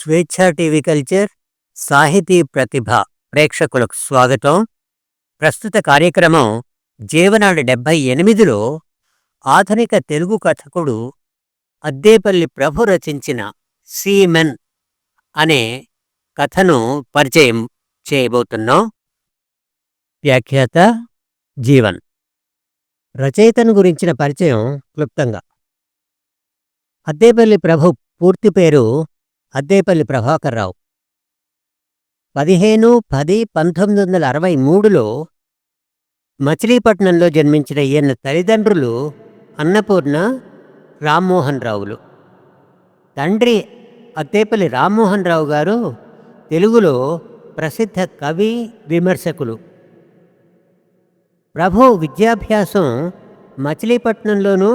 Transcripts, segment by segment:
స్వేచ్ఛ TV culture సాహితీ ప్రతిభ ప్రేక్షకులకు స్వాగతం. ప్రస్తుత కార్యక్రమం జీవనాడి 78లో ఆధునిక తెలుగు కథకుడు అద్దేపల్లి ప్రభు రచించిన సీమెన్ అనే కథను పరిచయం చేయబోతున్నాం. వ్యాఖ్యాత జీవన్. రచయితను గురించిన పరిచయం క్లుప్తంగా. అద్దేపల్లి ప్రభు పూర్తి పేరు అద్దేపల్లి ప్రభాకర్రావు. 15/10/1963లో మచిలీపట్నంలో జన్మించిన ఈయన తల్లిదండ్రులు అన్నపూర్ణ, రామ్మోహన్ రావులు. తండ్రి అద్దేపల్లి రామ్మోహన్ రావు గారు తెలుగులో ప్రసిద్ధ కవి, విమర్శకులు. ప్రభు విద్యాభ్యాసం మచిలీపట్నంలోనూ,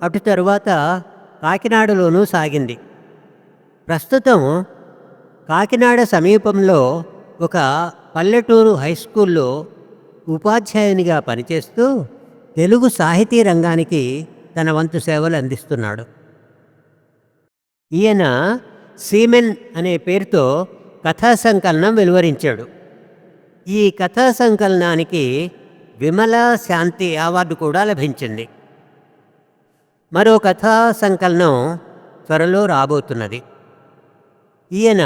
అటు తరువాత కాకినాడలోనూ సాగింది. ప్రస్తుతం కాకినాడ సమీపంలో ఒక పల్లెటూరు హైస్కూల్లో ఉపాధ్యాయునిగా పనిచేస్తూ తెలుగు సాహితీ రంగానికి తన వంతు సేవలు అందిస్తున్నాడు. ఈయన సీమెన్ అనే పేరుతో కథా సంకలనం వెలువరించాడు. ఈ కథా సంకలనానికి విమల శాంతి అవార్డు కూడా లభించింది. మరో కథా సంకలనం త్వరలో రాబోతున్నది. ఈయన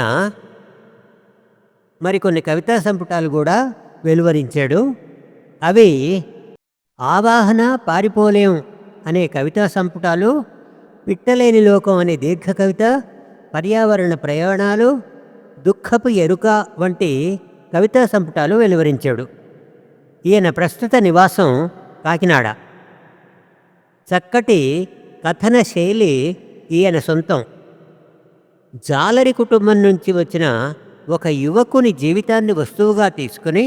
మరికొన్ని కవితా సంపుటాలు కూడా వెలువరించాడు. అవి ఆవాహన, పారిపోలేం అనే కవితా సంపుటాలు, పిట్టలేని లోకం అనే దీర్ఘ కవిత, పర్యావరణ ప్రయాణాలు, దుఃఖపు ఎరుక వంటి కవితా సంపుటాలు వెలువరించాడు. ఈయన ప్రస్తుత నివాసం కాకినాడ. చక్కటి కథన శైలి ఈయన సొంతం. జాలరి కుటుంబం నుంచి వచ్చిన ఒక యువకుని జీవితాన్ని వస్తువుగా తీసుకుని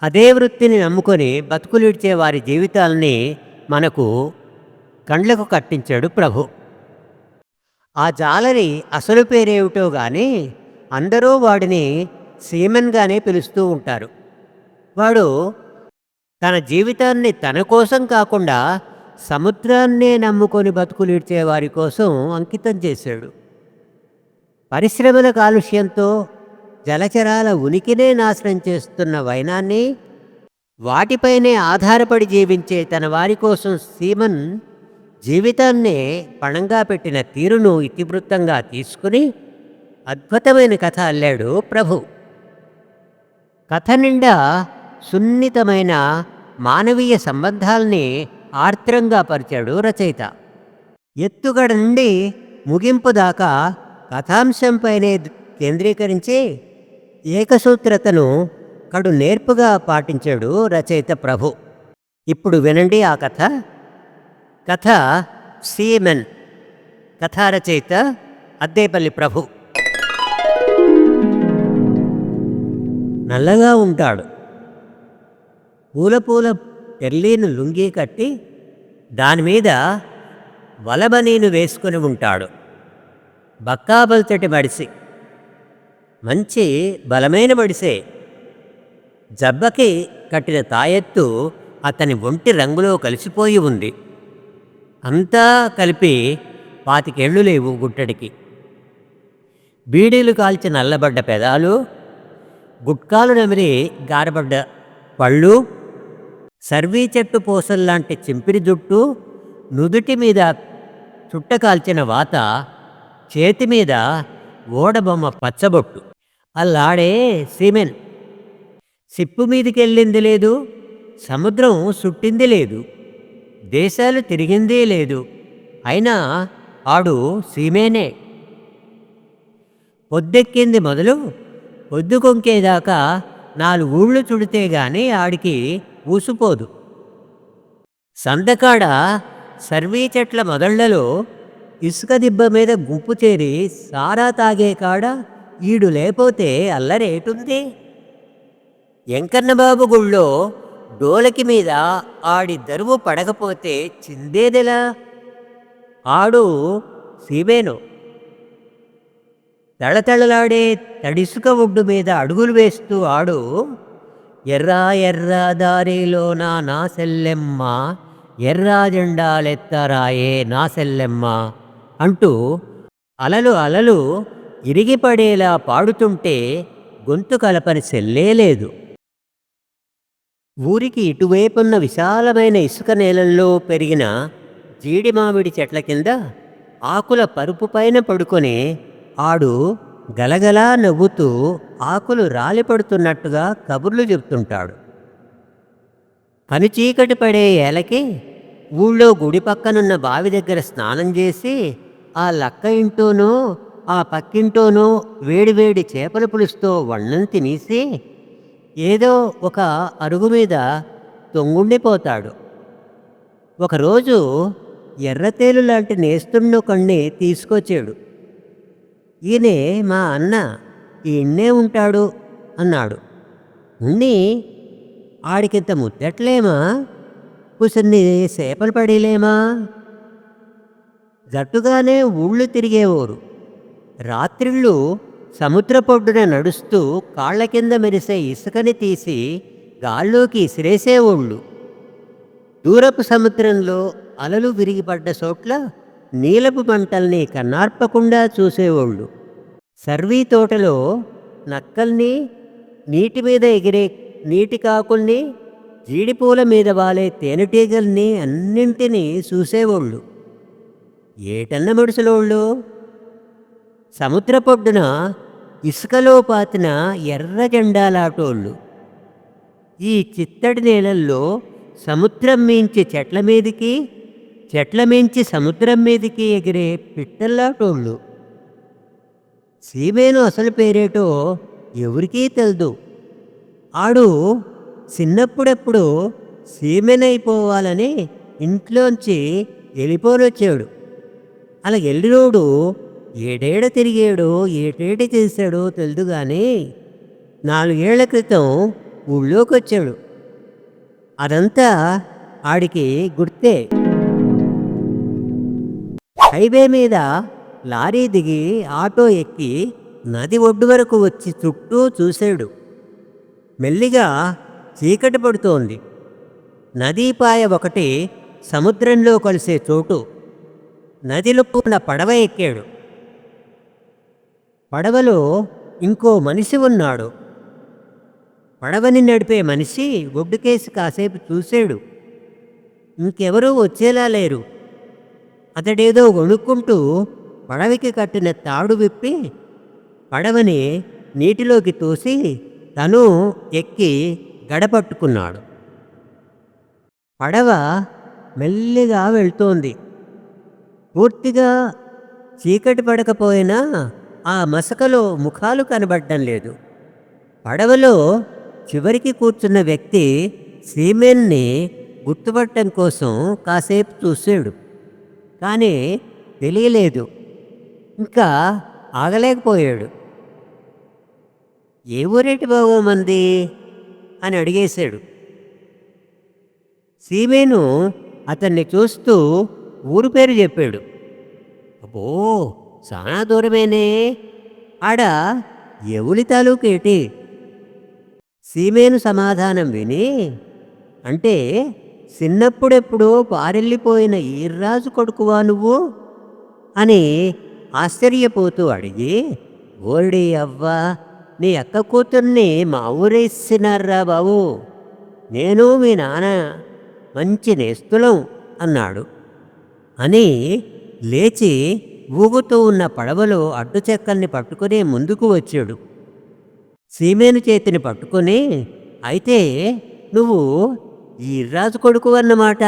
అదే వృత్తిని నమ్ముకొని బతుకులిడ్చే వారి జీవితాలని మనకు కండ్లకు కట్టించాడు ప్రభు. ఆ జాలరి అసలు పేరేమిటో కానీ అందరూ వాడిని సీమెన్గానే పిలుస్తూ ఉంటారు. వాడు తన జీవితాన్ని తన కోసం కాకుండా సముద్రాన్నే నమ్ముకొని బతుకులీడ్చే వారి కోసం అంకితం చేశాడు. పరిశ్రమల కాలుష్యంతో జలచరాల ఉనికినే నాశనం చేస్తున్న వైనాన్ని, వాటిపైనే ఆధారపడి జీవించే తన వారి కోసం సీమెన్ జీవితాన్నే పణంగా పెట్టిన తీరును ఇతివృత్తంగా తీసుకుని అద్భుతమైన కథ అల్లాడు ప్రభు. కథ నిండా సున్నితమైన మానవీయ సంబంధాల్ని ఆర్ద్రంగా పరిచాడు రచయిత. ఎత్తుగడ నుండి ముగింపు దాకా కథాంశంపైనే కేంద్రీకరించి ఏకసూత్రతను కడు నేర్పుగా పాటించాడు రచయిత ప్రభు. ఇప్పుడు వినండి ఆ కథ. కథ సీమెన్. కథా రచయిత అద్దేపల్లి ప్రభు. నల్లగా ఉంటాడు. పూల ఎర్లీను లుంగీ కట్టి దానిమీద వలబనీను వేసుకుని ఉంటాడు. బక్కాబల్చటి మడిసి, మంచి బలమైన మడిసే. జబ్బకి కట్టిన తాయెత్తు అతని ఒంటి రంగులో కలిసిపోయి ఉంది. అంతా కలిపి 25 ఏళ్ళు లేవు గుట్టడికి. బీడీలు కాల్చి నల్లబడ్డ పెదాలు, గుట్కాలు నమిరి గారబడ్డ పళ్ళు, సర్వీ చెట్టు పూసల్లాంటి చింపిరి జుట్టు, నుదుటి మీద చుట్టకాల్చిన వాత, చేతి మీద ఓడబొమ్మ పచ్చబొట్టు. అల్లాడే సీమెన్. సిప్పు మీదికెళ్ళింది లేదు, సముద్రం సుట్టింది లేదు, దేశాలు తిరిగిందే లేదు, అయినా ఆడు సీమేనే. పొద్దెక్కింది మొదలు పొద్దు కొంకేదాకా 4 ఊళ్ళు చుడితే గాని ఆడికి ఊసిపోదు. సందకాడ సర్వీ చెట్ల మొదళ్లలో ఇసుక దిబ్బ మీద గుంపు చేరి సారా తాగే కాడ ఈడు లేపోతే అల్లరేటుంది. ఎంకన్నబాబు గుళ్ళో డోలకి మీద ఆడి దరువు పడకపోతే చిందేదెలా? ఆడు సీమేను. తళతళలాడే తడిసుక ఒడ్డు మీద అడుగులు వేస్తూ ఆడు ఎర్రా ఎర్ర దారిలోన నా సెల్లెమ్మ, ఎర్రా జెండాలెత్తరాయే నా సెల్లెమ్మ అంటూ అలలు అలలు ఇరిగిపడేలా పాడుతుంటే గొంతు కలపని సెల్లే లేదు. ఊరికి ఇటువైపున్న విశాలమైన ఇసుక నేలల్లో పెరిగిన జీడి మామిడి చెట్ల కింద ఆకుల పరుపు పైన పడుకొని ఆడు గలగలా నవ్వుతూ ఆకులు రాలిపడుతున్నట్టుగా కబుర్లు చెప్తుంటాడు. పని చీకటి పడే ఏలకి ఊళ్ళో గుడి పక్కనున్న బావి దగ్గర స్నానం చేసి ఆ లక్క ఇంటోనో ఆ పక్కింటోనో వేడివేడి చేపల పులుసుతో వన్నం తినేసి ఏదో ఒక అరుగు మీద తొంగుండిపోతాడు. ఒకరోజు ఎర్రతేలు లాంటి నేస్తున్నొకణ్ణి తీసుకొచ్చాడు. ఈయనే మా అన్న, ఈయన్నే ఉంటాడు అన్నాడు. ఉన్ని ఆడికింత ముద్దట్లేమా, కుసన్ని సేపలు పడిలేమా? జట్టుగానే ఊళ్ళు తిరిగేవారు. రాత్రిళ్ళు సముద్రపొడ్డున నడుస్తూ కాళ్ల కింద మెరిసే ఇసుకని తీసి గాల్లోకి ఇసిరేసేవాళ్ళు. దూరపు సముద్రంలో అలలు విరిగిపడ్డ చోట్ల నీలపు మంటల్ని కన్నార్పకుండా చూసేవాళ్ళు. సర్వీ తోటలో నక్కల్ని, నీటి మీద ఎగిరే నీటి కాకుల్ని, జీడిపూల మీద వాలే తేనెటీగల్ని అన్నింటినీ చూసేవాళ్ళు. ఏటన్న మడుసులోళ్ళు సముద్రపొడ్డున ఇసుకలో పాతిన ఎర్ర జెండాలాటోళ్ళు. ఈ చిత్తడి నేలల్లో సముద్రం మించి చెట్ల మీదికి, చెట్ల మించి సముద్రం మీదికి ఎగిరే పిట్టల్లాటోళ్ళు. సీమేను అసలు పేరేటో ఎవరికీ తెల్దు. ఆడు చిన్నప్పుడెప్పుడు సీమెనైపోవాలని ఇంట్లోంచి వెళ్ళిపోనొచ్చాడు. అలా వెళ్ళినోడు ఏడేడ తిరిగాడో ఏటేటి చేశాడో తెలియదు కానీ 4 ఏళ్ల క్రితం ఊళ్ళోకొచ్చాడు. అదంతా ఆడికి గుర్తే. హైవే మీద లారీ దిగి ఆటో ఎక్కి నది ఒడ్డు వరకు వచ్చి చుట్టూ చూశాడు. మెల్లిగా చీకటి పడుతోంది. నదీపాయ ఒకటి సముద్రంలో కలిసే చోటు. నదిలో ఉన్న పడవ ఎక్కాడు. పడవలో ఇంకో మనిషి ఉన్నాడు. పడవని నడిపే మనిషి ఒడ్డుకేసి కాసేపు చూశాడు. ఇంకెవరూ వచ్చేలా లేరు. అతడేదో వణుక్కుంటూ పడవకి కట్టిన తాడు విప్పి పడవని నీటిలోకి తోసి తను ఎక్కి గడపట్టుకున్నాడు. పడవ మెల్లిగా వెళ్తోంది. పూర్తిగా చీకటి పడకపోయినా ఆ మసకలో ముఖాలు కనబడడం లేదు. పడవలో చివరికి కూర్చున్న వ్యక్తి సీమెన్ని గుర్తుపట్టడం కోసం కాసేపు చూశాడు. కానీ తెలియలేదు. ఇంకా ఆగలేకపోయాడు. ఏ ఊరేటి బాబు మంది అని అడిగేశాడు. సీమేను అతన్ని చూస్తూ ఊరు పేరు చెప్పాడు. అబ్బో, చాలా దూరమేనే. ఆడ ఎవలి తాలూకేటి? సీమేను సమాధానం విని, అంటే చిన్నప్పుడెప్పుడో పారెళ్ళిపోయిన ఈర్రాజు కొడుకువా నువ్వు అని ఆశ్చర్యపోతూ అడిగి, ఓడి అవ్వా, నీ అక్క కూతుర్ని మా ఊరేసినారా బాబు, నేను మీ నాన్న మంచి నేస్తులం అన్నాడు. అని లేచి ఊగుతూ ఉన్న పడవలో అడ్డుచెక్కల్ని పట్టుకుని ముందుకు వచ్చాడు. సీమేను చేతిని పట్టుకొని, అయితే నువ్వు ఈ రాజు కొడుకు అన్నమాట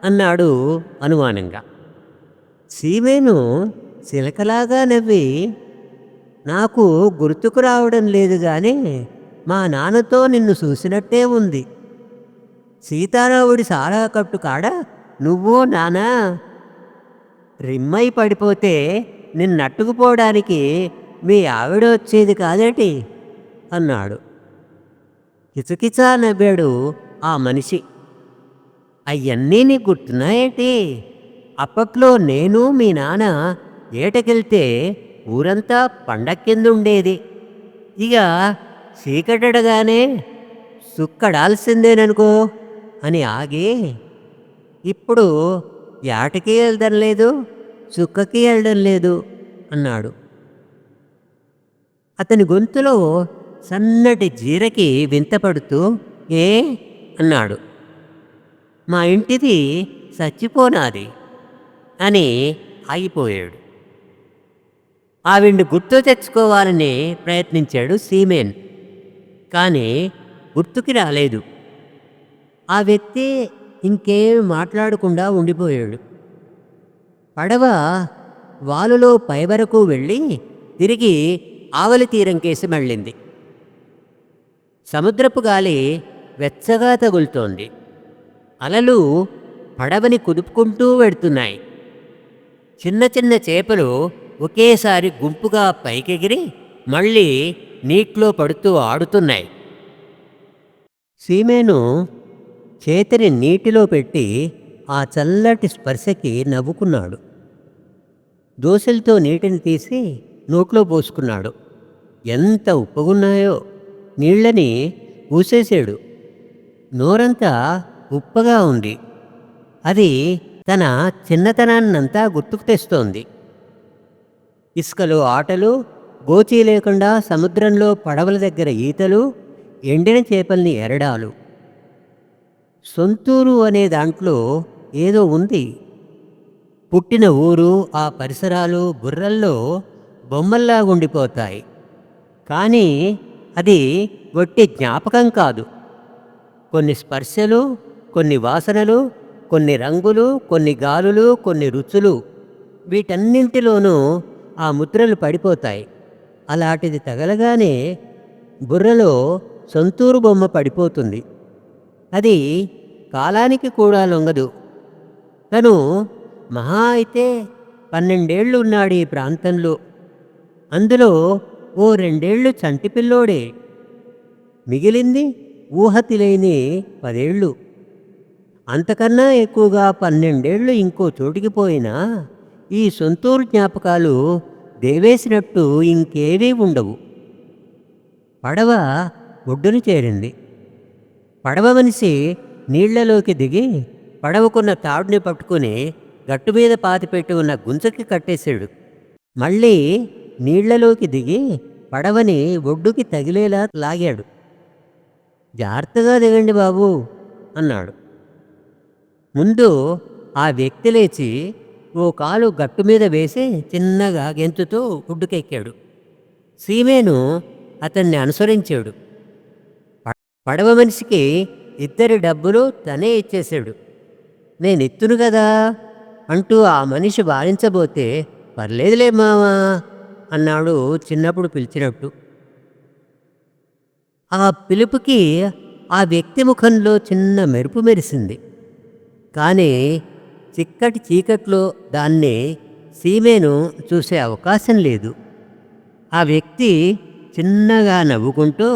అన్నాడు అనుమానంగా. సీమేను చిలకలాగా నవ్వి, నాకు గుర్తుకు రావడం లేదు కానీ మా నాన్నతో నిన్ను చూసినట్టే ఉంది. సీతారాముడి సారా కట్టు కాడ నువ్వు నానా రిమ్మై పడిపోతే నిన్నట్టుకుపోవడానికి మీ ఆవిడ వచ్చేది కాదేటి అన్నాడు. కిచకిచా నవ్వాడు ఆ మనిషి. అయ్యన్నీ నీకు గుర్తున్నాయేటి? అప్పట్లో నేను మీ నాన్న ఏటకెళ్తే ఊరంతా పండగ కింద ఉండేది. ఇక చీకటడగానే సుక్కడాల్సిందేననుకో అని ఆగి, ఇప్పుడు యాటకి వెళ్ళడం లేదు, చుక్కకి వెళ్ళడం లేదు అన్నాడు. అతని గొంతులో సన్నటి జీరకి వింతపడుతూ ఏ అన్నాడు. మా ఇంటిది చచ్చిపోనాది అని ఆగిపోయాడు. ఆవిడ్ని గుర్తు తెచ్చుకోవాలని ప్రయత్నించాడు సీమేన్. కానీ గుర్తుకి రాలేదు. ఆ వ్యక్తి ఇంకేం మాట్లాడకుండా ఉండిపోయాడు. పడవ వాలులో పైవరకు వెళ్ళి తిరిగి ఆవలి తీరం కేసి మళ్ళింది. సముద్రపు గాలి వెచ్చగా తగులుతోంది. అలలు పడవని కుదుపుకుంటూ వెడుతున్నాయి. చిన్న చిన్న చేపలు ఒకేసారి గుంపుగా పైకెగిరి మళ్ళీ నీటిలో పడుతూ ఆడుతున్నాయి. సీమేను చేతిని నీటిలో పెట్టి ఆ చల్లటి స్పర్శకి నవ్వుకున్నాడు. దోసెలతో నీటిని తీసి నోట్లో పోసుకున్నాడు. ఎంత ఉప్పగున్నాయో! నీళ్ళని ఊసేశాడు. నోరంతా ఉప్పగా ఉంది. అది తన చిన్నతనాన్నంతా గుర్తుకు తెస్తోంది. ఇసుకలో ఆటలు, గోచీ లేకుండా సముద్రంలో పడవల దగ్గర ఈతలు, ఎండిన చేపల్ని ఎరడాలు. సొంతూరు అనే దాంట్లో ఏదో ఉంది. పుట్టిన ఊరు, ఆ పరిసరాలు బుర్రల్లో బొమ్మల్లాగుండిపోతాయి. కానీ అది వట్టి జ్ఞాపకం కాదు. కొన్ని స్పర్శలు, కొన్ని వాసనలు, కొన్ని రంగులు, కొన్ని గాలులు, కొన్ని రుచులు, వీటన్నింటిలోనూ ఆ ముద్రలు పడిపోతాయి. అలాంటిది తగలగానే బుర్రలో సొంతూరు బొమ్మ పడిపోతుంది. అది కాలానికి కూడా లొంగదు. తను మహా అయితే 12 ఏళ్ళు ఉన్నాడు ఈ ప్రాంతంలో. అందులో ఓ 2 ఏళ్ళు చంటిపిల్లోడే. మిగిలింది ఊహ తెలియని 10 ఏళ్ళు. అంతకన్నా ఎక్కువగా 12 ఏళ్ళు ఇంకో చోటికి పోయినా ఈ సొంతూరు జ్ఞాపకాలు దేవేసినట్టు ఇంకేవీ ఉండవు. పడవ ఒడ్డును చేరింది. పడవ మనిషి నీళ్లలోకి దిగి పడవకున్న తాడుని పట్టుకుని గట్టుమీద పాతిపెట్టి ఉన్న గుంజకి కట్టేశాడు. మళ్ళీ నీళ్లలోకి దిగి పడవని ఒడ్డుకి తగిలేలా లాగాడు. జాగ్రత్తగా దిగండి బాబూ అన్నాడు. ముందు ఆ వ్యక్తి లేచి ఓ కాలు గట్టు మీద వేసి చిన్నగా గెంతుతూ ఒడ్డుకెక్కాడు. సీమేను అతన్ని అనుసరించాడు. పడవ మనిషికి 2 డబ్బులు తనే ఇచ్చేశాడు. నేనెత్తును కదా అంటూ ఆ మనిషి వారించబోతే పర్లేదులే మావా అన్నాడు చిన్నప్పుడు పిలిచినట్టు. ఆ పిలుపుకి ఆ వ్యక్తి ముఖంలో చిన్న మెరుపు మెరిసింది. కానీ చిక్కటి చీకట్లో దాన్ని సీమేను చూసే అవకాశం లేదు. ఆ వ్యక్తి చిన్నగా నవ్వుకుంటూ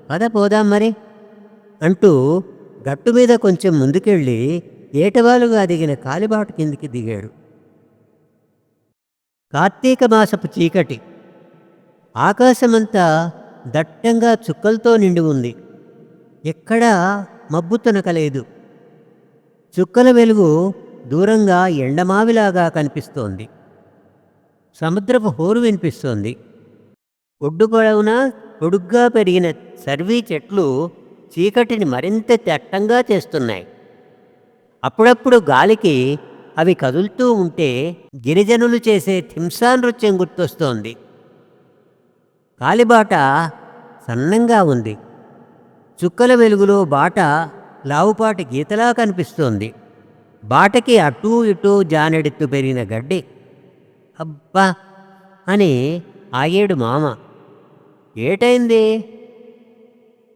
పద పోదాం మరి అంటూ గట్టు మీద కొంచెం ముందుకెళ్ళి ఏటవాలుగా దిగిన కాలిబాట కిందికి దిగాడు. కార్తీక మాసపు చీకటి. ఆకాశమంతా దట్టంగా చుక్కలతో నిండి ఉంది. ఎక్కడా మబ్బు తొనకలేదు. చుక్కల వెలుగు దూరంగా ఎండమావిలాగా కనిపిస్తోంది. సముద్రపు హోరు వినిపిస్తోంది. ఒడ్డు పొడవున పొడుగ్గా పెరిగిన సర్వీ చెట్లు చీకటిని మరింత దట్టంగా చేస్తున్నాయి. అప్పుడప్పుడు గాలికి అవి కదులుతూ ఉంటే గిరిజనులు చేసే థింసా నృత్యం గుర్తొస్తోంది. కాలిబాట సన్నంగా ఉంది. చుక్కల వెలుగులో బాట లావుపాటి గీతలా కనిపిస్తోంది. బాటకి అటూ ఇటూ జానెడెత్తు పెరిగిన గడ్డి. అబ్బా అని ఆగాడు మామ. ఏటైంది?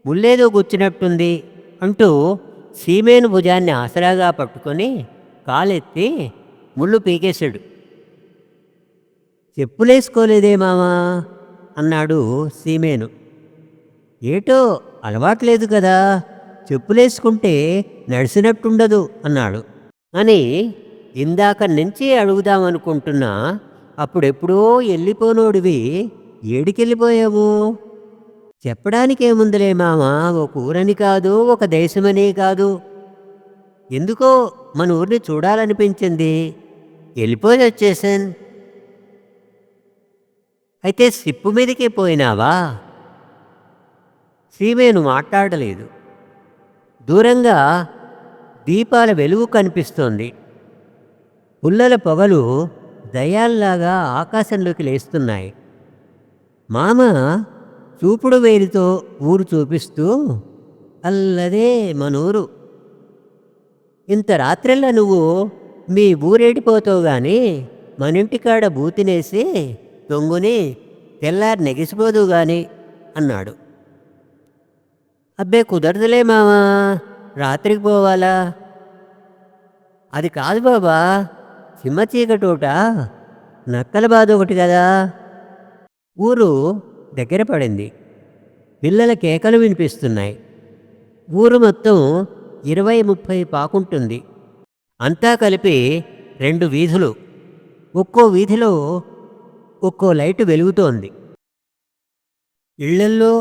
ముల్లేదో గుచ్చినట్టుంది అంటూ సీమేను భుజాన్ని ఆసరాగా పట్టుకొని కాలెత్తి ముళ్ళు పీకేశాడు. చెప్పులేసుకోలేదే మామా అన్నాడు సీమేను. ఏటో అలవాట్లేదు కదా, చెప్పులేసుకుంటే నడిసినట్టుండదు అన్నాడు. అని ఇందాక నుంచి అడుగుదామనుకుంటున్నా, అప్పుడెప్పుడో వెళ్ళిపోనోడివి ఏడికెళ్ళిపోయావు? చెప్పడానికేముందిలే మామా, ఒక ఊరని కాదు, ఒక దేశమని కాదు, ఎందుకో మన ఊరిని చూడాలనిపించింది, వెళ్ళిపోయి వచ్చేసాను. అయితే సిప్పు మీదకే పోయినావా? సీమేను మాట్లాడలేదు. దూరంగా దీపాల వెలుగు కనిపిస్తోంది. పుల్లల పొగలు దయ్యాల్లాగా ఆకాశంలోకి లేస్తున్నాయి. మామ చూపుడు వేలితో ఊరు చూపిస్తూ, అల్లదే మనూరు. ఇంత రాత్రిళ్ళ నువ్వు మీ ఊరేడిపోతావు గాని మనింటికాడ బూతినేసి దొంగుని తెల్లారి నెగిసిపోదువు గాని అన్నాడు. అబ్బే కుదరదులే మామా, రాత్రికి పోవాలా? అది కాదు బాబా, చిమ్మ చీకటోట, నక్కల బాధ ఒకటి కదా. ఊరు దగ్గర పడింది. పిల్లల కేకలు వినిపిస్తున్నాయి. ఊరు మొత్తం 20-30 పాకుంటుంది. అంతా కలిపి 2 వీధులు. ఒక్కో వీధిలో ఒక్కో లైటు వెలుగుతోంది. ఇళ్లల్లో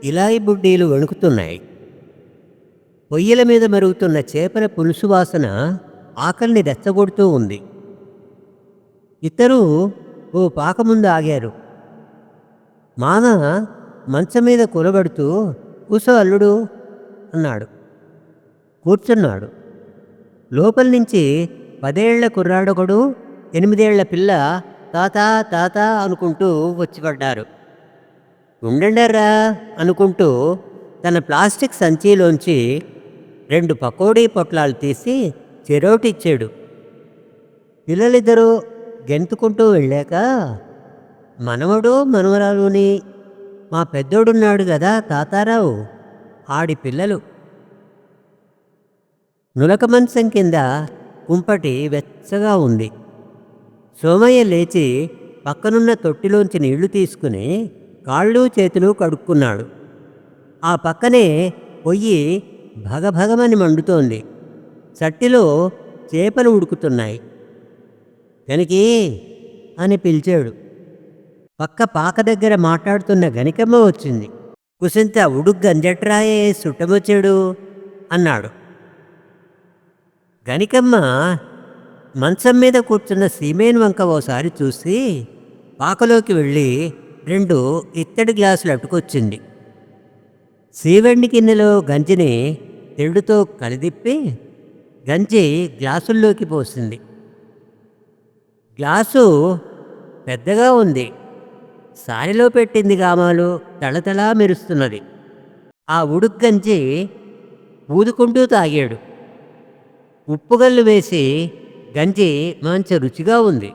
ఇలాయి బుడ్డీలు వణుకుతున్నాయి. పొయ్యిల మీద మరుగుతున్న చేపల పులుసు వాసన ఆకలిని రెచ్చగొడుతూ ఉంది. ఇద్దరూ ఓ పాక ముందు ఆగారు. మామ మంచం మీద కూలబడుతూ, కూసో అల్లుడు అన్నాడు. కూర్చున్నాడు. లోపల నుంచి 10 ఏళ్ల కుర్రాడొకడు, 8 ఏళ్ల పిల్ల తాత తాత అనుకుంటూ వచ్చిపడ్డారు. ఉండండర్రా అనుకుంటూ తన ప్లాస్టిక్ సంచిలోంచి 2 పకోడీ పొట్లాలు తీసి చెరోటిచ్చాడు. పిల్లలిద్దరూ గెంతుకుంటూ వెళ్ళాక, మనవడు మనవరాలుని, మా పెద్దోడున్నాడు కదా తాతారావు, ఆడి పిల్లలు. నులక మంచం కింద కుంపటి వెచ్చగా ఉంది. సోమయ్య లేచి పక్కనున్న తొట్టిలోంచి నీళ్లు తీసుకుని కాళ్ళు చేతులు కడుక్కున్నాడు. ఆ పక్కనే పొయ్యి భగభగమని మండుతోంది. చట్టిలో చేపలు ఉడుకుతున్నాయి. గనికి అని పిలిచాడు. పక్క పాక దగ్గర మాట్లాడుతున్న గనికమ్మ వచ్చింది. కుసింత ఉడుగ్గంజట్రాయే సుట్టమొచ్చాడు అన్నాడు. గనికమ్మ మంచం మీద కూర్చున్న సీమేన్ వంక ఓసారి చూసి పాకలోకి వెళ్ళి 2 ఇత్తడి గ్లాసులు అట్టుకొచ్చింది. సీవెండి గిన్నెలో గంజిని తెడ్డుతో కలిదిప్పి గంజి గ్లాసుల్లోకి పోసింది. గ్లాసు పెద్దగా ఉంది. సారిలో పెట్టింది గామాలు తళతళా మెరుస్తున్నది. ఆ ఉడుగ్గంజి ఊదుకుంటూ తాగాడు. ఉప్పుగల్లు వేసి గంజి మంచి రుచిగా ఉంది.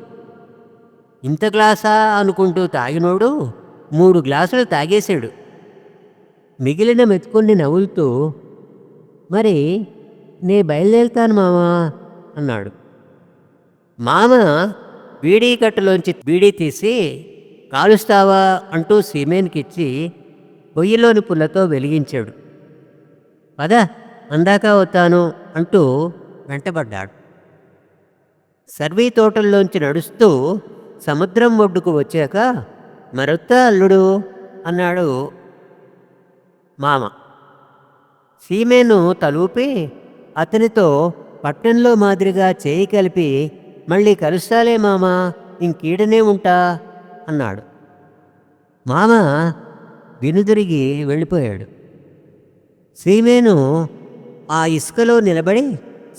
ఇంత గ్లాసా అనుకుంటూ తాగినోడు 3 గ్లాసులు తాగేశాడు. మిగిలిన మెతుకుల్ని నవ్వులుతూ, మరి నే బయలుదేరుతాను మామా అన్నాడు. మామ బీడీ కట్టులోంచి బీడీ తీసి, కాలుస్తావా అంటూ సీమేన్కిచ్చి పొయ్యిలోని పుల్లతో వెలిగించాడు. పద అందాక వస్తాను అంటూ వెంటబడ్డాడు. సర్వీ తోటల్లోంచి నడుస్తూ సముద్రం ఒడ్డుకు వచ్చాక, మరొత్తా అల్లుడు అన్నాడు మామ. సీమేను తలూపి అతనితో పట్టణంలో మాదిరిగా చేయి కలిపి, మళ్ళీ కలుస్తాలే మామా, ఇంకీడనే ఉంటా అన్నాడు. మామ వినుదిరిగి వెళ్ళిపోయాడు. సీమేను ఆ ఇసుకలో నిలబడి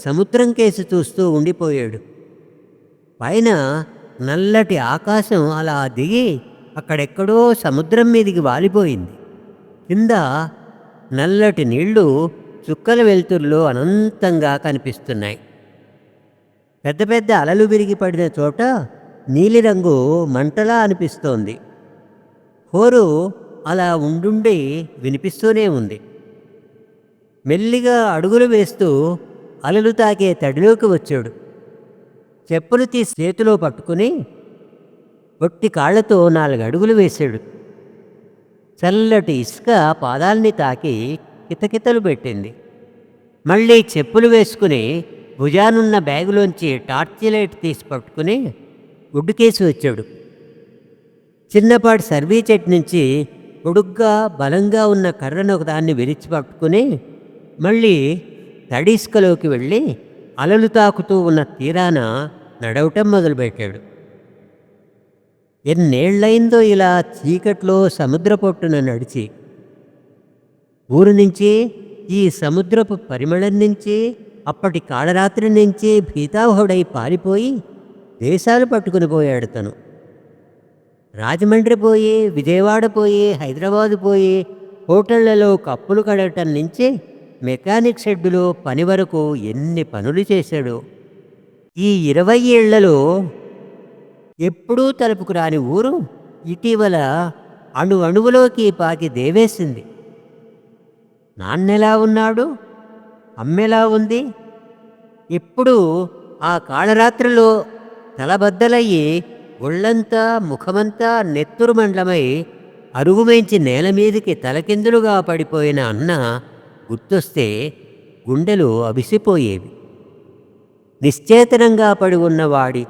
సముద్రం కేసి చూస్తూ ఉండిపోయాడు. పైన నల్లటి ఆకాశం అలా దిగి అక్కడెక్కడో సముద్రం మీదికి వాలిపోయింది. కింద నల్లటి నీళ్లు చుక్కల వెలుతురులో అనంతంగా కనిపిస్తున్నాయి. పెద్ద పెద్ద అలలు విరిగి పడిన చోట నీలిరంగు మంటలా అనిపిస్తోంది. హోరు అలా ఉండుండి వినిపిస్తూనే ఉంది. మెల్లిగా అడుగులు వేస్తూ అలలు తాకే తడిలోకి వచ్చాడు. చెప్పులు తీసి చేతిలో పట్టుకుని ఒట్టి కాళ్లతో 4 అడుగులు వేశాడు. చల్లటి ఇసుక పాదాల్ని తాకి కితకితలు పెట్టింది. మళ్ళీ చెప్పులు వేసుకుని భుజానున్న బ్యాగులోంచి టార్చి లైట్ తీసి పట్టుకుని గుడ్డుకేసి వచ్చాడు. చిన్నపాటి సర్వీ చెట్ నుంచి పొడుగ్గా బలంగా ఉన్న కర్రను ఒకదాన్ని విరిచి పట్టుకుని మళ్ళీ తడి ఇసుకలోకి వెళ్ళి అలలు తాకుతూ ఉన్న తీరాన నడవటం మొదలుపెట్టాడు. ఎన్నేళ్లయిందో ఇలా చీకట్లో సముద్రపొట్టున నడిచి. ఊరు నుంచి, ఈ సముద్రపు పరిమళం నుంచి, అప్పటి కాళరాత్రి నుంచి భీతావహుడై పారిపోయి దేశాలు పట్టుకుని పోయాడు తను. రాజమండ్రి పోయి, విజయవాడ పోయి, హైదరాబాదు పోయి, హోటళ్లలో కప్పులు కడగటం నుంచి మెకానిక్ షెడ్డులో పని వరకు ఎన్ని పనులు చేశాడు. ఈ 20 ఏళ్లలో ఎప్పుడూ తలుపుకు రాని ఊరు ఇటీవల అణువణువులోకి పాకి దేవేసింది. నాన్నెలా ఉన్నాడు, అమ్మెలా ఉంది? ఇప్పుడు ఆ కాళరాత్రిలో తలబద్దలయ్యి ఒళ్ళంతా ముఖమంతా నెత్తురు మండలమై అరుగుమేంచి నేలమీదికి తలకిందులుగా పడిపోయిన అన్న గుర్తొస్తే గుండెలు అవిసిపోయేవి. నిశ్చేతనంగా పడి ఉన్నవాడి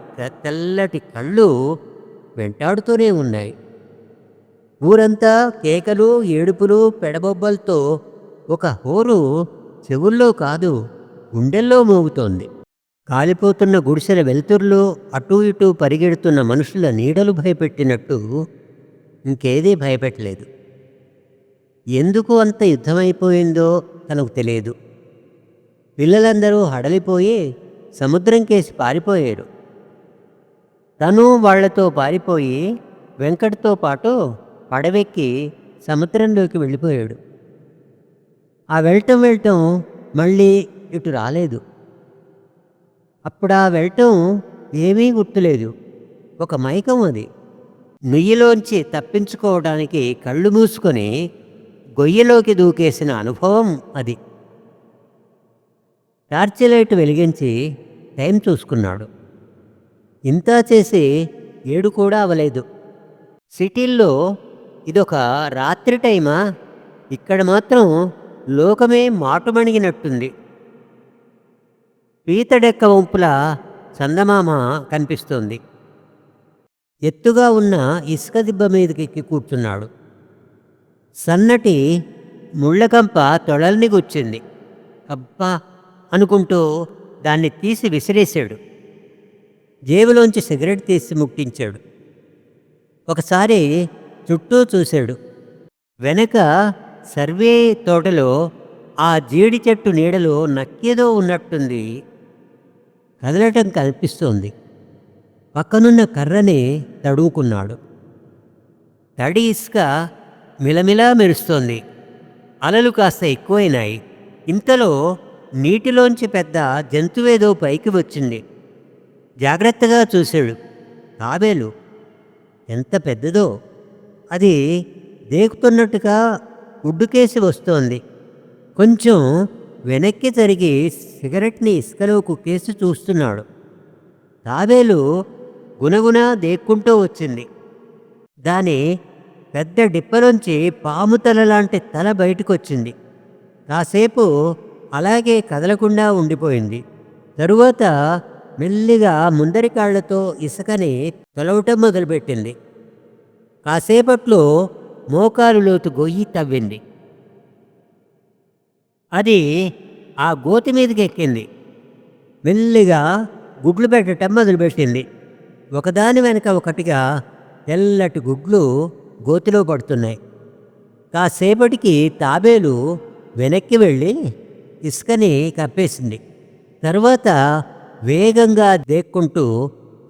తెల్లటి కళ్ళు వెంటాడుతూనే ఉన్నాయి. ఊరంతా కేకలు, ఏడుపులు, పెడబొబ్బలతో ఒక హోరు చెవుల్లో కాదు గుండెల్లో మోగుతోంది. కాలిపోతున్న గుడిసెల వెలుతుర్లో అటూ ఇటూ పరిగెడుతున్న మనుషుల నీడలు భయపెట్టినట్టు ఇంకేదీ భయపెట్టలేదు. ఎందుకు అంత యుద్ధమైపోయిందో తనకు తెలియదు. పిల్లలందరూ హడలిపోయి సముద్రం కేసి పారిపోయారు. తను వాళ్లతో పారిపోయి వెంకట్తో పాటు పడవెక్కి సముద్రంలోకి వెళ్ళిపోయాడు. ఆ వెళ్ళటం మళ్ళీ ఇటు రాలేదు. అప్పుడా వెళ్ళటం ఏమీ గుర్తులేదు. ఒక మైకం అది. నుయ్యిలోంచి తప్పించుకోవడానికి కళ్ళు మూసుకొని గొయ్యలోకి దూకేసిన అనుభవం అది. టార్చి లైట్ వెలిగించి టైం చూసుకున్నాడు. ఇంతా చేసి 7 కూడా అవలేదు. సిటీల్లో ఇదొక రాత్రి టైమా? ఇక్కడ మాత్రం లోకమే మాటుమణిగినట్టుంది. పీతడెక్క వంపుల చందమామ కనిపిస్తోంది. ఎత్తుగా ఉన్న ఇసుక దిబ్బ మీదకెక్కి కూర్చున్నాడు. సన్నటి ముళ్ళకంప తొడల్ని గుచ్చింది. అబ్బా అనుకుంటూ దాన్ని తీసి విసిరేశాడు. జేబులోంచి సిగరెట్ తీసి ముట్టించాడు. ఒకసారి చుట్టూ చూశాడు. వెనక సర్వే తోటలో ఆ జీడి చెట్టు నీడలో నక్కేదో ఉన్నట్టుంది. కదలటం కనిపిస్తోంది. పక్కనున్న కర్రని తడువుకున్నాడు. తడి ఇసుక మిలమిలా మెరుస్తోంది. అలలు కాస్త ఎక్కువైనాయి. ఇంతలో నీటిలోంచి పెద్ద జంతువేదో పైకి వచ్చింది. జాగ్రత్తగా చూశాడు. తాబేలు. ఎంత పెద్దదో! అది దేకుతున్నట్టుగా ఉడ్డుకేసి వస్తోంది. కొంచెం వెనక్కి జరిగి సిగరెట్ని ఇసుకలో కుక్కేసి చూస్తున్నాడు. తాబేలు గునగున దేక్కుంటూ వచ్చింది. దాని పెద్ద డిప్పలోంచి పాము తల లాంటి తల బయటకొచ్చింది. కాసేపు అలాగే కదలకుండా ఉండిపోయింది. తరువాత మెల్లిగా ముందరి కాళ్లతో ఇసుకని తొలవటం మొదలుపెట్టింది. కాసేపట్లో మోకాలు లోతు గొయ్యి తవ్వింది. అది ఆ గోతి మీదకి ఎక్కింది. మెల్లిగా గుడ్లు పెట్టడం మొదలుపెట్టింది. ఒకదాని వెనక ఒకటిగా తెల్లటి గుడ్లు గోతిలో పడుతున్నాయి. కాసేపటికి తాబేలు వెనక్కి వెళ్ళి ఇసుకని కప్పేసింది. తర్వాత వేగంగా దేక్కుంటూ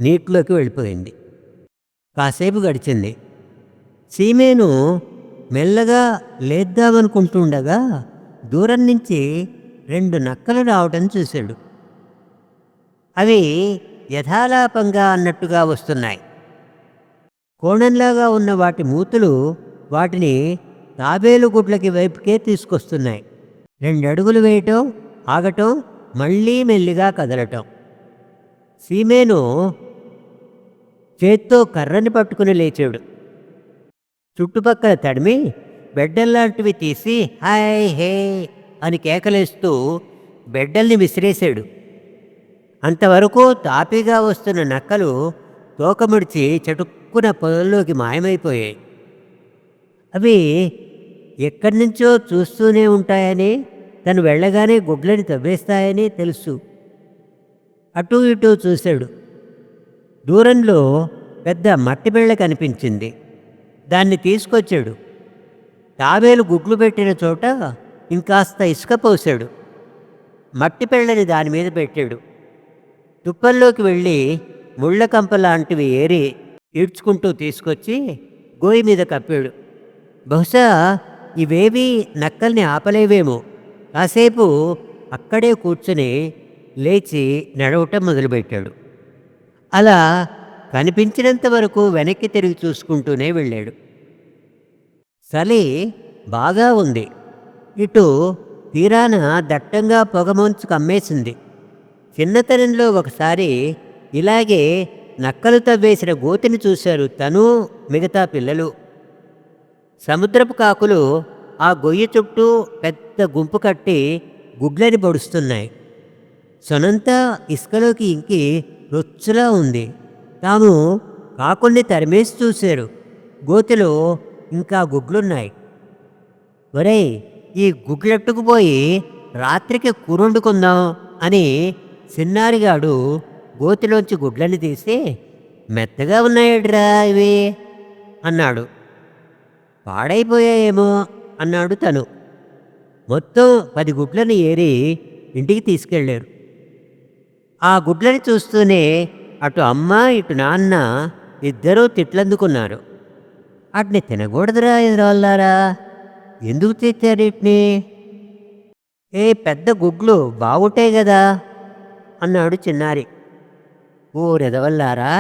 నీటిలోకి వెళ్ళిపోయింది. కాసేపు గడిచింది. సీమేను మెల్లగా లేద్దామనుకుంటుండగా దూరం నుంచి 2 నక్కలు రావటం చూశాడు. అవి యథాలాపంగా అన్నట్టుగా వస్తున్నాయి. కోణంలాగా ఉన్న వాటి మూతులు వాటిని తాబేలు గుడ్లకి వైపుకే తీసుకొస్తున్నాయి. 2 అడుగులు వేయటం, ఆగటం, మళ్ళీ మెల్లిగా కదలటం. సీమేను చేత్తో కర్రని పట్టుకుని లేచాడు. చుట్టుపక్కల తడిమి బెడ్డల్లాంటివి తీసి హాయ్ హే అని కేకలేస్తూ బెడ్డల్ని విసిరేశాడు. అంతవరకు తాపీగా వస్తున్న నక్కలు తోకముడిచి చటుక్కున పొలంలోకి మాయమైపోయాయి. అవి ఎక్కడి నుంచో చూస్తూనే ఉంటాయని, తను వెళ్ళగానే గుడ్లని తవ్వేస్తాయని తెలుసు. అటూ ఇటూ చూశాడు. దూరంలో పెద్ద మట్టి బిళ్ళ కనిపించింది. దాన్ని తీసుకొచ్చాడు. తాబేలు గుడ్లు పెట్టిన చోట ఇంకాస్త ఇసుక పోశాడు. మట్టి బిళ్ళని దాని మీద పెట్టాడు. తుప్పల్లోకి వెళ్ళి ముళ్ళ కంప లాంటివి ఏరి ఈడ్చుకుంటూ తీసుకొచ్చి గోయి మీద కప్పాడు. బహుశా ఇవేవీ నక్కల్ని ఆపలేవేమో. కాసేపు అక్కడే కూర్చుని లేచి నడవటం మొదలుపెట్టాడు. అలా కనిపించినంత వరకు వెనక్కి తిరిగి చూసుకుంటూనే వెళ్ళాడు. చలి బాగా ఉంది. ఇటు తీరాన దట్టంగా పొగమంచు కమ్మేసింది. చిన్నతనంలో ఒకసారి ఇలాగే నక్కలు తవ్వేసిన గోతిని చూశారు తను, మిగతా పిల్లలు. సముద్రపు కాకులు ఆ గొయ్యి చుట్టూ పెద్ద గుంపు కట్టి గుడ్లని పొడుస్తున్నాయి. సొనంతా ఇసుకలోకి ఇంకి రొచ్చులా ఉంది. తాము కాకుల్ని తరిమేసి చూశారు. గోతిలో ఇంకా గుడ్లున్నాయి. ఒరేయ్, ఈ గుడ్లెట్టుకుపోయి రాత్రికి కూరొండుకుందాం అని చిన్నారిగాడు గోతిలోంచి గుడ్లని తీసి, మెత్తగా ఉన్నాయడ్రా ఇవి అన్నాడు. పాడైపోయాయేమో అన్నాడు తను. మొత్తం 10 గుడ్లను ఏరి ఇంటికి తీసుకెళ్ళారు. ఆ గుడ్లని చూస్తూనే అటు అమ్మ ఇటు నాన్న ఇద్దరూ తిట్లందుకున్నారు. వాటిని తినకూడదురా ఎదురాళ్ళారా, ఎందుకు తెచ్చారు వీటిని? ఏ పెద్ద గుడ్లు బాగుంటాయి కదా అన్నాడు చిన్నారి. ఓరెదవల్లారా,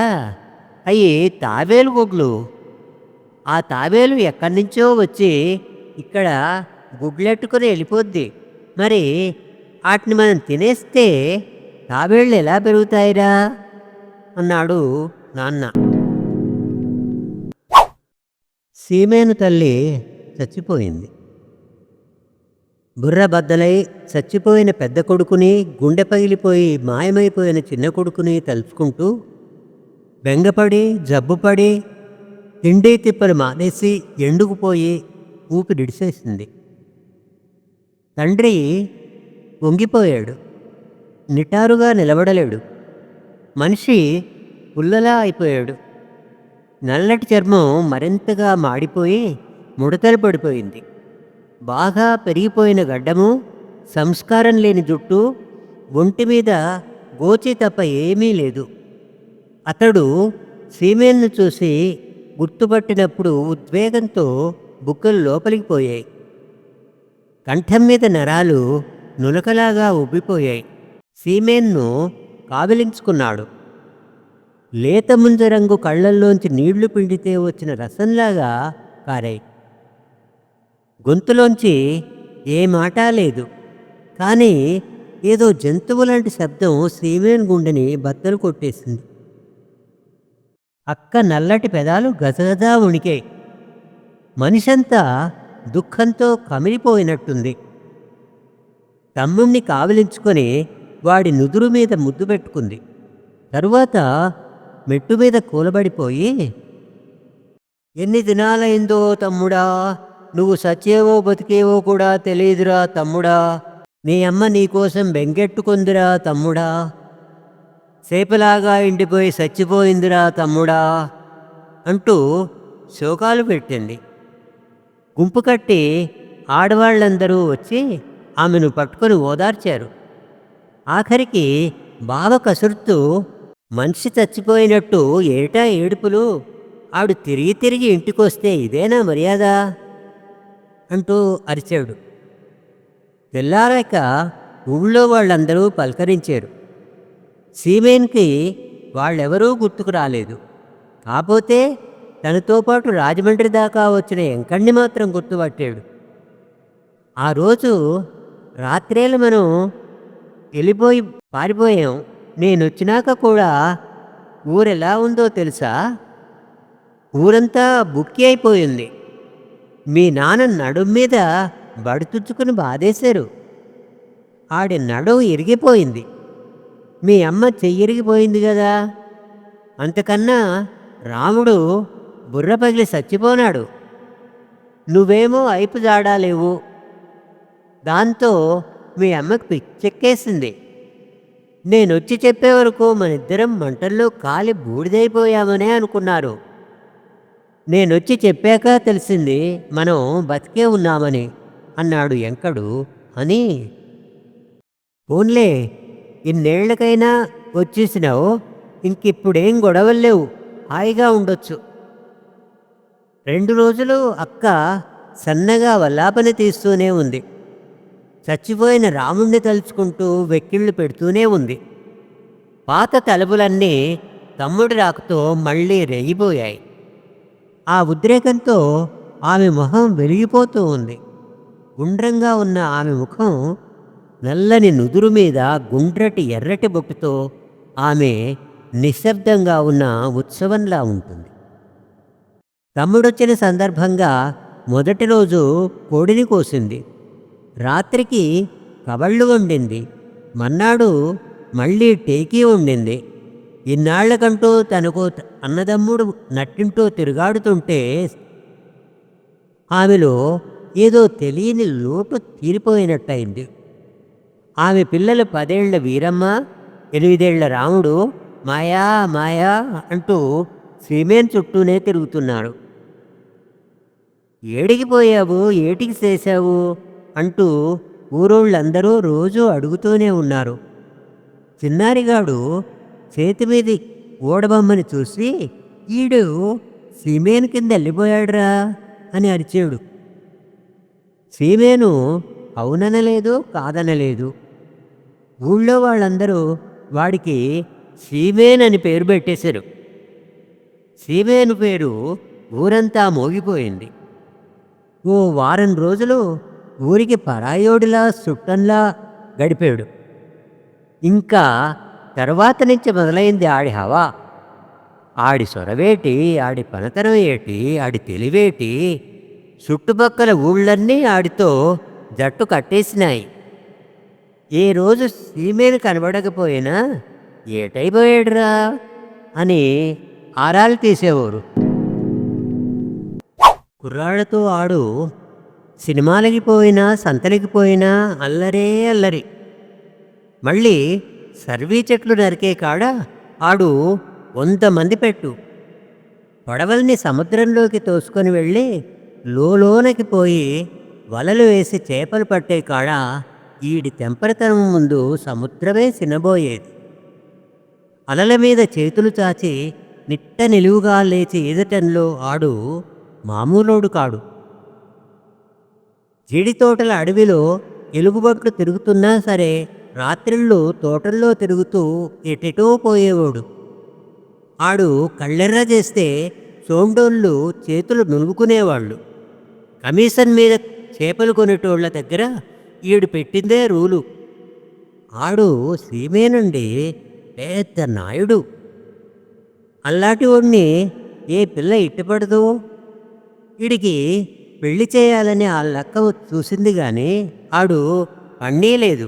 అవి తాబేలు గుడ్లు. ఆ తాబేలు ఎక్కడి నుంచో వచ్చి ఇక్కడ గుడ్లెట్టుకుని వెళ్ళిపోద్ది. మరి వాటిని మనం తినేస్తే తాబేళ్ళు ఎలా పెరుగుతాయిరా అన్నాడు నాన్న. సీమేను తల్లి చచ్చిపోయింది. బుర్ర బద్దలై చచ్చిపోయిన పెద్ద కొడుకుని, గుండె పగిలిపోయి మాయమైపోయిన చిన్న కొడుకుని తలుచుకుంటూ బెంగపడి జబ్బుపడి తిండి తిప్పలు మానేసి ఎండుకుపోయి ఊపిరిడిసేసింది. తండ్రి వంగిపోయాడు. నిటారుగా నిలబడలేడు. మనిషి పుల్లలా అయిపోయాడు. నల్లటి చర్మం మరింతగా మాడిపోయి ముడతలు పడిపోయింది. బాగా పెరిగిపోయిన గడ్డము, సంస్కారం లేని జుట్టు, ఒంటి మీద గోచి తప్ప ఏమీ లేదు. అతడు సీమేన్ను చూసి గుర్తుపట్టినప్పుడు ఉద్వేగంతో బుగ్గలు లోపలికి పోయాయి. కంఠం మీద నరాలు నులకలాగా ఉబ్బిపోయాయి. సీమేన్ను కావిలించుకున్నాడు. లేత ముంజరంగు కళ్ళల్లోంచి నీళ్లు పిండితే వచ్చిన రసంలాగా కారాయి. గొంతులోంచి ఏ మాట లేదు. కానీ ఏదో జంతువు లాంటి శబ్దం సీమేన్ గుండెని బద్దలు కొట్టేసింది. అక్క నల్లటి పెదాలు గజగజా వణికాయి. మనిషంతా దుఃఖంతో కమిలిపోయినట్టుంది. తమ్ముణ్ణి కావిలించుకొని వాడి నుదురు మీద ముద్దు పెట్టుకుంది. తరువాత మెట్టు మీద కూలబడిపోయి, ఎన్ని దినాలైందో తమ్ముడా, నువ్వు సచ్చేవో బతికేవో కూడా తెలియదురా తమ్ముడా, నీ అమ్మ నీకోసం బెంగెట్టుకుందిరా తమ్ముడా, సేపలాగా ఎండిపోయి చచ్చిపోయిందిరా తమ్ముడా అంటూ శోకాలు పెట్టింది. గుంపు కట్టి ఆడవాళ్ళందరూ వచ్చి ఆమెను పట్టుకొని ఓదార్చారు. ఆఖరికి బావ కసురుతూ, మనిషి చచ్చిపోయినట్టు ఏటా ఏడుపులు, ఆవిడ తిరిగి తిరిగి ఇంటికొస్తే ఇదేనా మర్యాద అంటూ అరిచాడు. తెల్లారాక ఊళ్ళో వాళ్ళందరూ పలకరించారు. సీమేన్కి వాళ్ళెవరూ గుర్తుకు రాలేదు. కాకపోతే తనతో పాటు రాజమండ్రి దాకా వచ్చిన ఎంకణ్ణి మాత్రం గుర్తుపట్టాడు. ఆ రోజు రాత్రేళ్ళు మనం వెళ్ళిపోయి పారిపోయాం. నేనొచ్చినాక కూడా ఊరెలా ఉందో తెలుసా? ఊరంతా బుక్కి అయిపోయింది. మీ నాన్న నడుం మీద బడుతుచ్చుకుని బాధేశారు. ఆడి నడుం ఇరిగిపోయింది. మీ అమ్మ చెయ్యిరిగిపోయింది కదా. అంతకన్నా రాముడు బుర్ర పగిలి చచ్చిపోనాడు. నువ్వేమో అయిపు జాడాలేవు. దాంతో మీ అమ్మకు పిచ్చెక్కేసింది. నేనొచ్చి చెప్పే వరకు మనిద్దరం మంటల్లో కాలి బూడిదైపోయామనే అనుకున్నారు. నేనొచ్చి చెప్పాక తెలిసింది మనం బతికే ఉన్నామని అన్నాడు ఎంకడు. అని పోన్లే, ఇన్నేళ్లకైనా వచ్చేసినావు, ఇంకిప్పుడేం గొడవల్లేవు, హాయిగా ఉండొచ్చు. 2 రోజులు అక్క సన్నగా వల్లాపన తీస్తూనే ఉంది. చచ్చిపోయిన రాముణ్ణి తలుచుకుంటూ వెక్కిళ్ళు పెడుతూనే ఉంది. పాత తలుపులన్నీ తమ్ముడి రాకతో మళ్ళీ రేగిపోయాయి. ఆ ఉద్రేకంతో ఆమె మొహం వెలిగిపోతూ ఉంది. గుండ్రంగా ఉన్న ఆమె ముఖం నల్లని నుదురు మీద గుండ్రటి ఎర్రటి బొట్టుతో ఆమె నిశ్శబ్దంగా ఉన్న ఉత్సవంలా ఉంటుంది. తమ్ముడొచ్చిన సందర్భంగా మొదటి రోజు కోడిని కోసింది. రాత్రికి కబళ్ళు వండింది. మన్నాడు మళ్ళీ టేకీ వండింది. ఇన్నాళ్లకంటూ తనకు అన్నదమ్ముడు నట్టింటూ తిరుగాడుతుంటే ఆమెలో ఏదో తెలియని లోటు తీరిపోయినట్టయింది. ఆమె పిల్లలు 10 ఏళ్ల వీరమ్మ, 8 ఏళ్ల రాముడు మాయా మాయా అంటూ సీమేన్ చుట్టూనే తిరుగుతున్నారు. ఏడికి పోయావు, ఏటికి చేశావు అంటూ ఊరోళ్ళందరూ రోజూ అడుగుతూనే ఉన్నారు. చిన్నారిగాడు చేతిమీది ఓడబొమ్మని చూసి ఈడు సీమేను కింద వెళ్ళిపోయాడురా అని అరిచాడు. సీమేను అవుననలేదు, కాదనలేదు. ఊళ్ళో వాళ్ళందరూ వాడికి సీమేన్ అని పేరు పెట్టేశారు. సీమేను పేరు ఊరంతా మోగిపోయింది. ఓ వారం రోజులు ఊరికి పరాయోడిలా చుట్టంలా గడిపాడు. ఇంకా తర్వాత నుంచి మొదలైంది ఆడి హవా. ఆడి సొరవేటి, ఆడి పనతనం ఏటి, ఆడి తెలివేటి, చుట్టుపక్కల ఊళ్ళన్నీ ఆడితో జట్టు కట్టేసినాయి. ఏ రోజు సీమేను కనబడకపోయినా ఏటైపోయాడురా అని ఆరాలు తీసేవారు. కుర్రాళ్లతో ఆడు సినిమాలకి పోయినా సంతలకి పోయినా అల్లరే అల్లరి. మళ్ళీ సర్వీ చెట్లు నరికే కాడ ఆడు 100 మంది పెట్టు. పడవల్ని సముద్రంలోకి తోసుకొని వెళ్ళి లోలోనకి పోయి వలలు వేసి చేపలు పట్టే కాడ ఈడి తెంపరతనం ముందు సముద్రమే సినబోయేది. అలల మీద చేతులు చాచి నిట్ట నిలువుగా లేచి ఈదటంలో ఆడు మామూలోడు కాడు. జీడి తోటల అడవిలో ఎలుగుబంట్లు తిరుగుతున్నా సరే రాత్రిళ్ళు తోటల్లో తిరుగుతూ ఎటెటో పోయేవాడు. ఆడు కళ్ళెర్ర చేస్తే సోండోళ్ళు చేతులు నులువుకునేవాళ్ళు. కమిషన్ మీద చేపలు కొనేటోళ్ల దగ్గర ఈడు పెట్టిందే రూలు. ఆడు సీమేనండి, పెద్ద నాయుడు. అల్లాటి వాడిని ఏ పిల్ల ఇట్టపడదు. వీడికి పెళ్లి చేయాలని ఆ లెక్క చూసింది కానీ ఆడు పన్నీలేదు.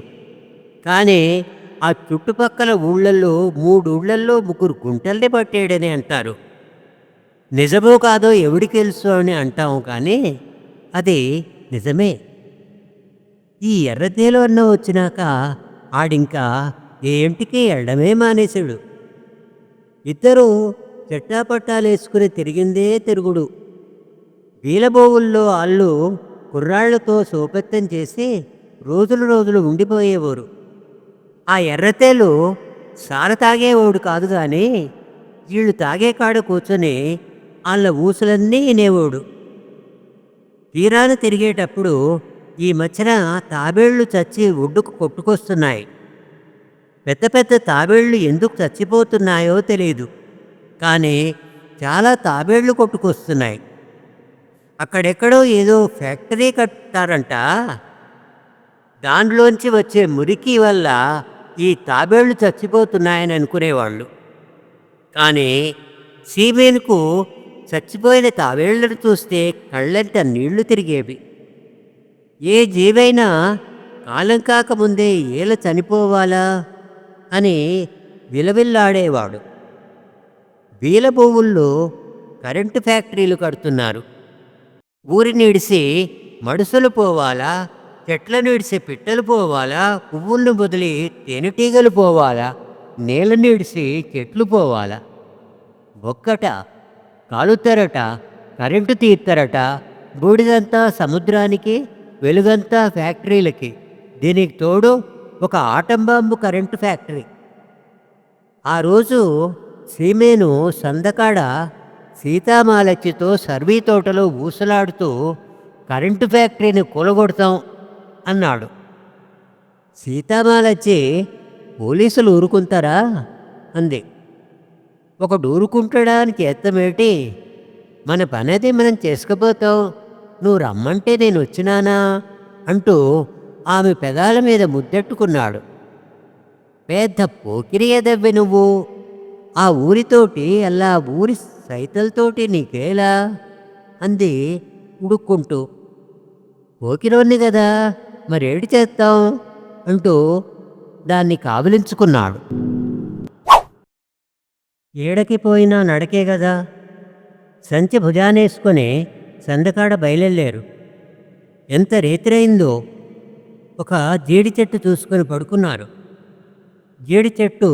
కానీ ఆ చుట్టుపక్కల ఊళ్ళల్లో 3 ఊళ్ళల్లో 3 గుంటల్ని పట్టాడని అంటారు. నిజమో కాదో ఎవడికి తెలుసు అని అంటాము, కానీ అది నిజమే. ఈ ఎర్రతేలు అన్న వచ్చినాక ఆడింకా ఏ ఇంటికి వెళ్ళడమే మానేశాడు. ఇద్దరూ చెట్టాపట్టాలేసుకుని తిరిగిందే తిరుగుడు. వీలబోవుల్లో ఆళ్ళు కుర్రాళ్లతో సోపెత్తం చేసి రోజులు ఉండిపోయేవారు. ఆ ఎర్రతేలు సార తాగేవాడు కాదు గాని వీళ్ళు తాగే కాడ కూర్చొని వాళ్ళ ఊసులన్నీ వినేవాడు. తీరాన తిరిగేటప్పుడు ఈ మధ్యన తాబేళ్లు చచ్చి ఒడ్డుకు కొట్టుకొస్తున్నాయి. పెద్ద పెద్ద తాబేళ్లు ఎందుకు చచ్చిపోతున్నాయో తెలియదు, కానీ చాలా తాబేళ్లు కొట్టుకొస్తున్నాయి. అక్కడెక్కడో ఏదో ఫ్యాక్టరీ కట్టారంట. దానిలోంచి వచ్చే మురికి వల్ల ఈ తాబేళ్లు చచ్చిపోతున్నాయని అనుకునేవాళ్ళు. కానీ సీమేనుకు చచ్చిపోయిన తాబేళ్లను చూస్తే కళ్ళంట నీళ్లు తిరిగేవి. ఏ జీవైనా కాలం కాకముందే ఏల చనిపోవాలా అని విలవిల్లాడేవాడు. బీలబోవుల్లో కరెంటు ఫ్యాక్టరీలు కడుతున్నారు. ఊరిని ఇడిసి మడుసులు పోవాలా, చెట్లను ఇడిసి పిట్టలు పోవాలా, పువ్వులను వదిలి తేనెటీగలు పోవాలా, నీళ్ళని ఇడిసి చెట్లు పోవాలా? ఒక్కట కాలుతారట, కరెంటు తీస్తారట, బూడిదంతా సముద్రానికి, వెలుగంతా ఫ్యాక్టరీలకి, దీనికి తోడు ఒక ఆటం బాంబు కరెంటు ఫ్యాక్టరీ. ఆ రోజు సీమేను సందకాడ సీతామాలచ్చితో సర్వీ తోటలో ఊసలాడుతూ కరెంటు ఫ్యాక్టరీని కూలగొడతాం అన్నాడు. సీతామాలచ్చి పోలీసులు ఊరుకుంటారా అంది. ఒకడు ఊరుకుంటాడా అని చేత్తమేటి, మన పనది మనం చేసుకుపోతాం, నువ్వు రమ్మంటే నేను వచ్చినానా అంటూ ఆమె పెదాల మీద ముద్దెట్టుకున్నాడు. పెద్ద పోకిరి ఎదవ్వె నువ్వు, ఆ ఊరితోటి అలా ఊరి సైతలతోటి నీకేలా అంది ఉడుక్కుంటూ. పోకిరోన్ని కదా, మరేటి చేస్తాం అంటూ దాన్ని కావిలించుకున్నాడు. ఏడకి పోయినా నడకే కదా. సంచి భుజానేసుకొని సందకాడ బయలుదేరారు. ఎంత రేతిరైందో. ఒక జీడి చెట్టు చూసుకొని పడుకున్నారు. జీడి చెట్టు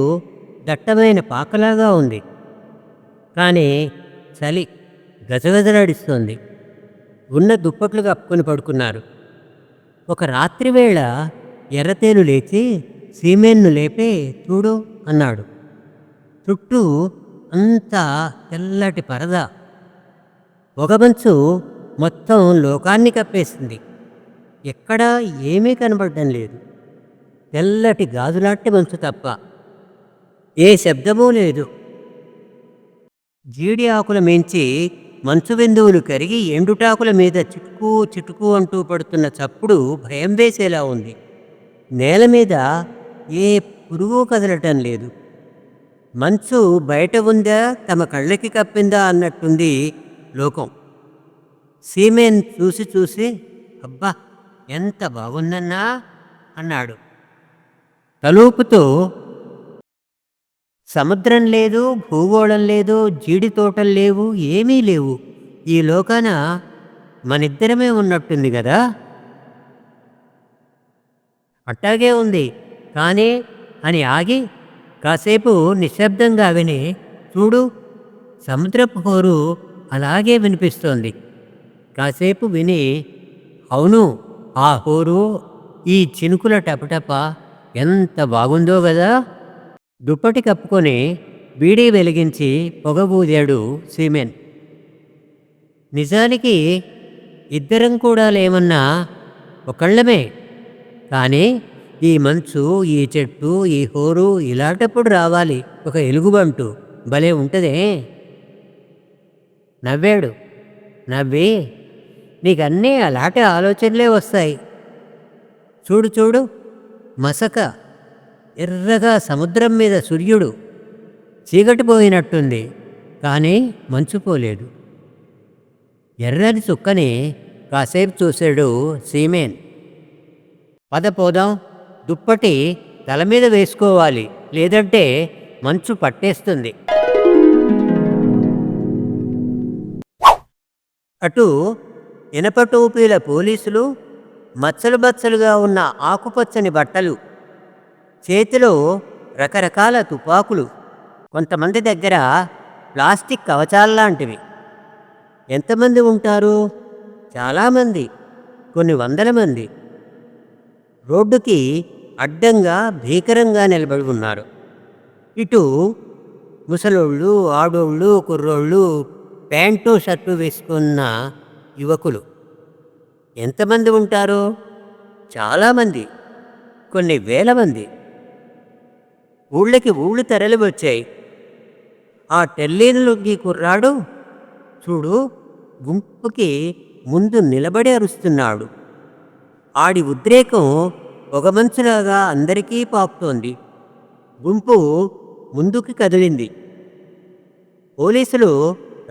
దట్టమైన పాకలాగా ఉంది, కానీ చలి గజగజలాడిస్తోంది. ఉన్న దుప్పట్లు కప్పుకొని పడుకున్నారు. ఒక రాత్రివేళ ఎర్రతేలు లేచి సీమేన్ను లేపి చూడు అన్నాడు. చుట్టూ అంతా తెల్లటి పరద, పొగమంచు మొత్తం లోకాన్ని కప్పేసింది. ఎక్కడా ఏమీ కనబడడం లేదు, తెల్లటి గాజులాంటి మంచు తప్ప. ఏ శబ్దమూ లేదు. జీడి ఆకుల మించి మంచు బిందువులు కరిగి ఎండుటాకుల మీద చిటుకు చిటుకు అంటూ పడుతున్న చప్పుడు భయం వేసేలా ఉంది. నేల మీద ఏ పురుగు కదలటం లేదు. మంచు బయట ఉందా, తమ కళ్ళకి కప్పిందా అన్నట్టుంది లోకం. సీమేన్ చూసి చూసి అబ్బా ఎంత బాగుందన్నా అన్నాడు తలూపుతూ. సముద్రం లేదు, భూగోళం లేదు, జీడి తోటలు లేవు, ఏమీ లేవు. ఈ లోకాన మనిద్దరమే ఉన్నట్టుంది కదా. అట్టాగే ఉంది కానీ అని ఆగి కాసేపు నిశ్శబ్దంగా విని చూడు, సముద్రపు హోరు అలాగే వినిపిస్తోంది. కాసేపు విని అవును, ఆ హోరు, ఈ చినుకుల టపటప ఎంత బాగుందో కదా. దుప్పటి కప్పుకొని బీడీ వెలిగించి పొగ ఊదాడు సీమెన్. నిజానికి ఇద్దరం కూడా లేమన్నా ఒకళ్ళమే, కానీ ఈ మంచు, ఈ చెట్టు, ఈ హోరు ఇలాంటప్పుడు రావాలి ఒక ఎలుగుబంటు, భలే ఉంటదే. నవ్వాడు. నవ్వి నీకన్నీ అలాంటి ఆలోచనలే వస్తాయి. చూడు చూడు, మసక ఎర్రగా సముద్రం మీద సూర్యుడు, చీకటి పోయినట్టుంది కానీ మంచు పోలేదు. ఎర్రని చుక్కని కాసేపు చూశాడు సీమేన్. పద పోదాం, దుప్పటి తల మీద వేసుకోవాలి, లేదంటే మంచు పట్టేస్తుంది. అటు ఇనప టోపీల పోలీసులు, మచ్చలు మచ్చలుగా ఉన్న ఆకుపచ్చని బట్టలు, చేతిలో రకరకాల తుపాకులు, కొంతమంది దగ్గర ప్లాస్టిక్ కవచాల్లాంటివి. ఎంతమంది ఉంటారు? చాలామంది, కొన్ని వందల మంది. రోడ్డుకి అడ్డంగా భీకరంగా నిలబడి ఉన్నారు. ఇటు ముసలోళ్ళు, ఆడోళ్ళు, కుర్రోళ్ళు, ప్యాంటు షర్టు వేసుకున్న యువకులు. ఎంతమంది ఉంటారు? చాలామంది, కొన్ని వేల మంది. ఊళ్ళకి ఊళ్ళు తరలి వచ్చాయి. ఆ టెల్లీన లుంగి కుర్రాడు చూడు, గుంపుకి ముందు నిలబడి అరుస్తున్నాడు. ఆడి ఉద్రేకం పొగమంచులాగా అందరికీ పాపుతోంది. గుంపు ముందుకి కదిలింది. పోలీసులు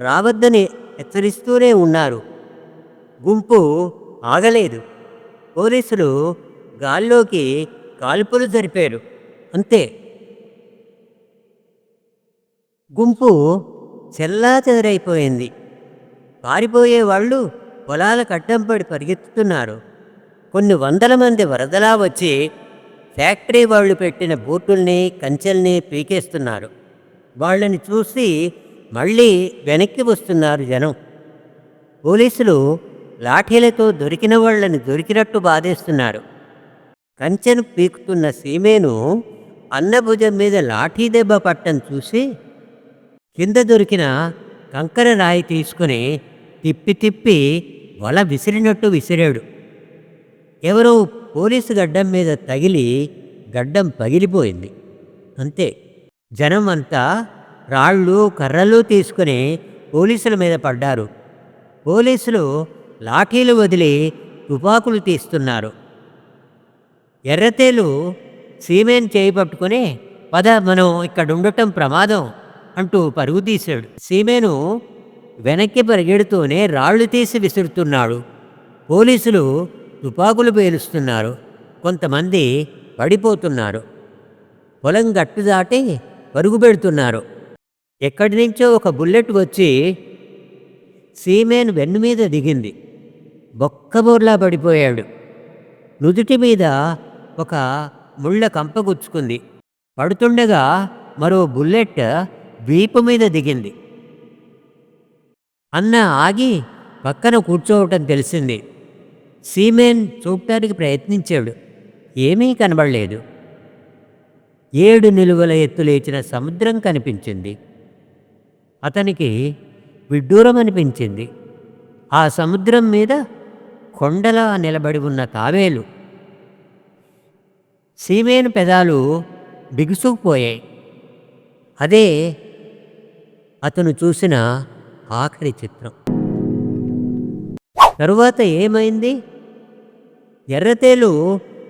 రావద్దని హెచ్చరిస్తూనే ఉన్నారు. గుంపు ఆగలేదు. పోలీసులు గాల్లోకి కాల్పులు జరిపారు. అంతే. గుంపు చెల్లాచెదరైపోయింది. పారిపోయే వాళ్ళు పొలాల కట్టంపడి పరిగెత్తుతున్నారు. కొన్ని వందల మంది వరదలా వచ్చి ఫ్యాక్టరీ వాళ్ళు పెట్టిన బోటుల్ని కంచెల్ని పీకేస్తున్నారు. వాళ్ళని చూసి మళ్ళీ వెనక్కి వస్తున్నారు జనం. పోలీసులు లాఠీలతో దొరికిన వాళ్ళని దొరికినట్టు బాధేస్తున్నారు. కంచెను పీకుతున్న సీమేను అన్నభుజం మీద లాఠీ దెబ్బ పట్టం చూసి కింద దొరికిన కంకర రాయి తీసుకుని తిప్పి తిప్పి వల విసిరినట్టు విసిరాడు. ఎవరో పోలీసు గడ్డం మీద తగిలి గడ్డం పగిలిపోయింది. అంతే. జనం అంతా రాళ్ళు కర్రలు తీసుకుని పోలీసుల మీద పడ్డారు. పోలీసులు లాఠీలు వదిలి తుపాకులు తీస్తున్నారు. ఎర్రతేలు సీమేన్ చేయి పట్టుకుని పద మనం ఇక్కడ ఉండటం ప్రమాదం అంటూ పరుగు తీశాడు. సీమేను వెనక్కి పరిగెడుతూనే రాళ్ళు తీసి విసురుతున్నాడు. పోలీసులు తుపాకులు పేలుస్తున్నారు. కొంతమంది పడిపోతున్నారు. పొలం గట్టు దాటి పరుగు పెడుతున్నారు. ఎక్కడి నుంచో ఒక బుల్లెట్ వచ్చి సీమేన్ వెన్ను మీద దిగింది. బొక్కబోర్లా పడిపోయాడు. నుదుటి మీద ఒక ముళ్ళ కంప గుచ్చుకుంది. పడుతుండగా మరో బుల్లెట్ వీపు మీద దిగింది. అన్న ఆగి పక్కన కూర్చోవటం తెలిసింది. సీమేన్ చూడటానికి ప్రయత్నించాడు. ఏమీ కనబడలేదు. 7 నిలువల ఎత్తు లేచిన సముద్రం కనిపించింది. అతనికి విడ్డూరం అనిపించింది. ఆ సముద్రం మీద కొండలా నిలబడి ఉన్న తాబేలు. సీమేను పెదాలు బిగుసుకుపోయాయి. అదే అతను చూసిన ఆఖరి చిత్రం. తరువాత ఏమైంది? ఎర్రతేలు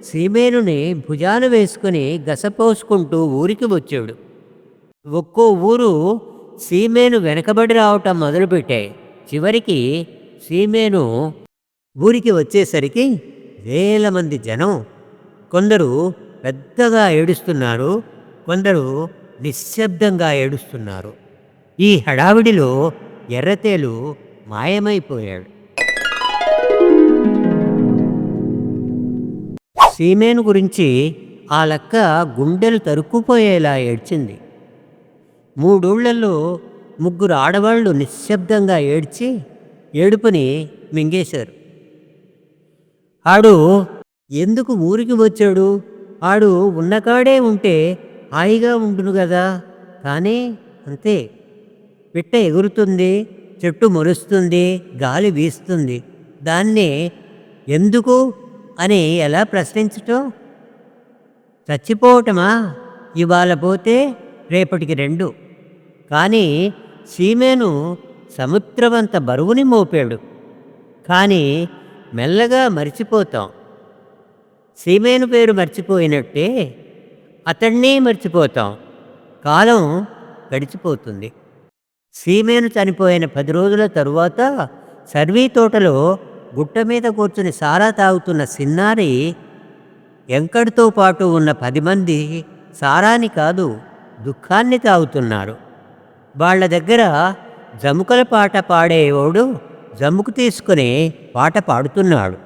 సీమేనుని భుజాన వేసుకుని గసపోసుకుంటూ ఊరికి వచ్చాడు. ఒక్కో ఊరు సీమేను వెనకబడి రావటం మొదలుపెట్టాయి. చివరికి సీమేను ఊరికి వచ్చేసరికి వేల మంది జనం. కొందరు పెద్దగా ఏడుస్తున్నారు, కొందరు నిశ్శబ్దంగా ఏడుస్తున్నారు. ఈ హడావిడిలో ఎర్రతేలు మాయమైపోయాడు. సీమేను గురించి ఆ లెక్క గుండెలు తరుక్కుపోయేలా ఏడ్చింది. 3 ఊళ్ళల్లో 3 ఆడవాళ్ళు నిశ్శబ్దంగా ఏడ్చి ఏడుపుని మింగేశారు. ఆడు ఎందుకు ఊరికి వచ్చాడు? ఆడు ఉన్నకాడే ఉంటే హాయిగా ఉండును కదా. కానీ అంతే. పిట్ట ఎగురుతుంది, చెట్టు మొరుస్తుంది, గాలి వీస్తుంది. దాన్నే ఎందుకు అని ఎలా ప్రశ్నించటం? చచ్చిపోవటమా? ఇవాళ పోతే రేపటికి 2. కానీ సీమేను సముద్రమంత బరువుని మోపాడు. కానీ మెల్లగా మర్చిపోతాం. సీమేను పేరు మర్చిపోయినట్టే అతన్నే మర్చిపోతాం. కాలం గడిచిపోతుంది. సీమేను చనిపోయిన 10 రోజుల తరువాత సర్వీ తోటలో గుట్ట మీద కూర్చుని సారా తాగుతున్న సిన్నారి ఎంకడితో పాటు ఉన్న 10 మంది సారాని కాదు దుఃఖాన్ని తాగుతున్నారు. వాళ్ళ దగ్గర జముకల పాట పాడేవాడు జముకు తీసుకుని పాట పాడుతున్నాడు.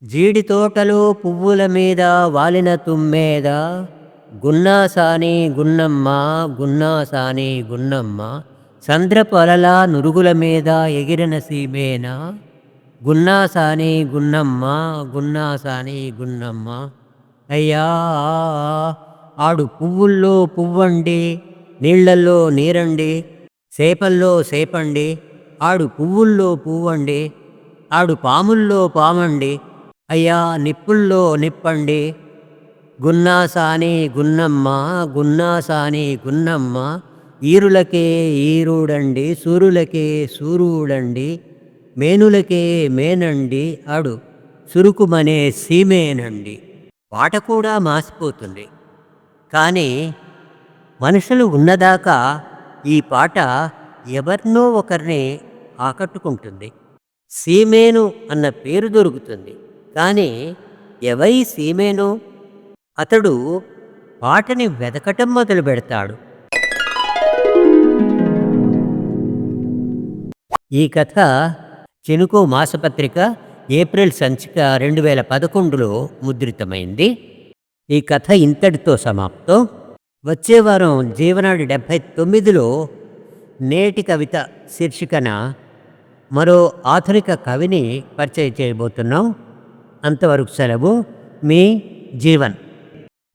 జీడి తోటలో పువ్వుల మీద వాలిన తుమ్మేద, గున్నాసాని గున్నమ్మ గున్నాసాని గున్నమ్మ, సంద్రపొలలా నురుగుల మీద ఎగిరిన సీమేన, గున్నాసాని గున్నమ్మ గున్నాసాని గున్నమ్మ. అయ్యా ఆడు పువ్వుల్లో పువ్వండి, నీళ్లల్లో నీరండి, సేపల్లో సేపండి. ఆడు పువ్వుల్లో పువ్వండి, ఆడు పాముల్లో పామండి. అయ్యా నిప్పుల్లో నిప్పండి. గున్నాసాని గున్నమ్మ గున్నాసాని గున్నమ్మ, ఈరులకే ఈరుడండి, సూరులకే సూరుడండి, మేనులకే మేనండి, ఆడు సురుకుమనే సీమేనండి. పాట కూడా మాసిపోతుంది. కానీ మనుషులు ఉన్నదాకా ఈ పాట ఎవరినో ఒకరిని ఆకట్టుకుంటుంది. సీమేను అన్న పేరు దొరుకుతుంది. కానీ ఎవరి సీమేను? అతడు పాటని వెతకటం మొదలు పెడతాడు. ఈ కథ చినుకు మాసపత్రిక ఏప్రిల్ సంచిక 2011లో ముద్రితమైంది. ఈ కథ ఇంతటితో సమాప్తం. వచ్చే వారం జీవనాడి 79లో నేటి కవిత శీర్షికన మరో ఆధునిక కవిని పరిచయం చేయబోతున్నాం. అంతవరకు సెలవు. మీ జీవన్.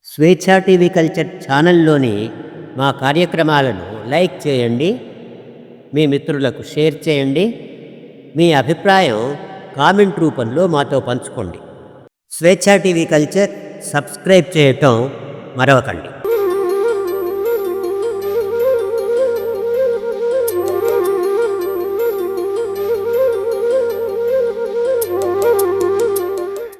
స్వేచ్ఛా టీవీ కల్చర్ ఛానల్లోని మా కార్యక్రమాలను లైక్ చేయండి, మీ మిత్రులకు షేర్ చేయండి, మీ అభిప్రాయం కామెంట్ రూపంలో మాతో పంచుకోండి. స్వేచ్ఛా టీవీ కల్చర్ సబ్స్క్రైబ్ చేయటం మరవకండి.